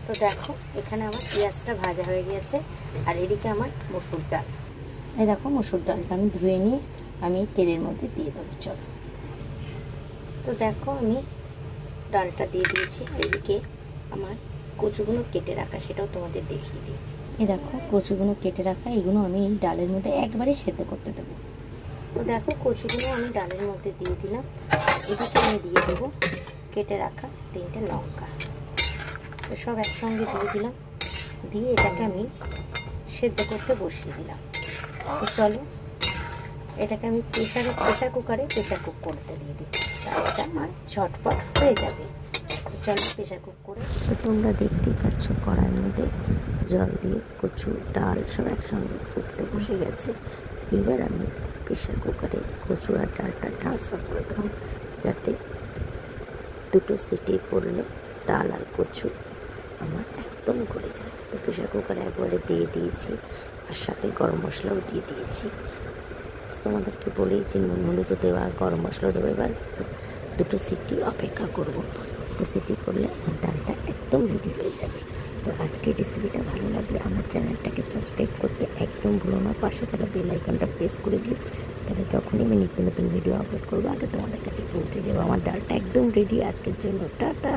তো দেখো এখানে আমার পেঁয়াজটা ভাজা হয়ে গিয়েছে, আর এদিকে আমার মসুর ডাল। এই দেখো মসুর ডালটা আমি ধুয়ে নিয়ে আমি তেলের মধ্যে দিয়ে দেবো। চলো, তো দেখো আমি ডালটা দিয়ে দিয়েছি। এদিকে আমার কচুগুলো কেটে রাখা, সেটাও তোমাদের দেখিয়ে দিই। এই দেখো কচুগুলো কেটে রাখা, এগুলো আমি এই ডালের মধ্যে একবারে সেদ্ধ করতে দেবো। তো দেখো কচুগুলো আমি ডালের মধ্যে দিয়ে দিলাম। এদিকে আমি দিয়ে দেবো কেটে রাখা 3টে লঙ্কা। তো সব একসঙ্গে দিয়ে দিলাম, দিয়ে এটাকে আমি সেদ্ধ করতে বসিয়ে দিলাম। তো চলো এটাকে আমি প্রেশার কুকারে প্রেশার কুক করতে দিয়ে দিই, তাহলে এটা আমার ঝটপট হয়ে যাবে। তো চলো প্রেশার কুক করে। তো তোমরা দেখতেই পাচ্ছ কড়াইয়ের মধ্যে জল দিয়ে কচু ডাল সব একসঙ্গে ফুটতে বসে গেছে। এবার আমি প্রেশার কুকারে কচু আর ডালটা ট্রান্সফার করে দেবো, যাতে 2টো সিটি পড়লে ডাল আর কচু আমার একদম গলে যায়। তো প্রেশার কুকারে একবারে দিয়ে দিয়েছি, আর সাথে গরম মশলাও দিয়ে দিয়েছি। তোমাদেরকে বলেই যে নুন তো দেওয়া, গরম মশলাও দেবো। এবার 2টো সিটি অপেক্ষা করবো। 2 সিটি করলে আমার ডালটা একদম রেডি হয়ে যাবে। তো আজকের রেসিপিটা ভালো লাগলে আমার চ্যানেলটাকে সাবস্ক্রাইব করতে একদম ভুলো না, পাশে থাকা বেল আইকনটা প্রেস করে দিও, তাহলে যখনই আমি নিত্য নতুন ভিডিও আপলোড করবো আগে তোমাদের কাছে পৌঁছে যাবো। আমার ডালটা একদম রেডি আজকের জন্য। টাটা।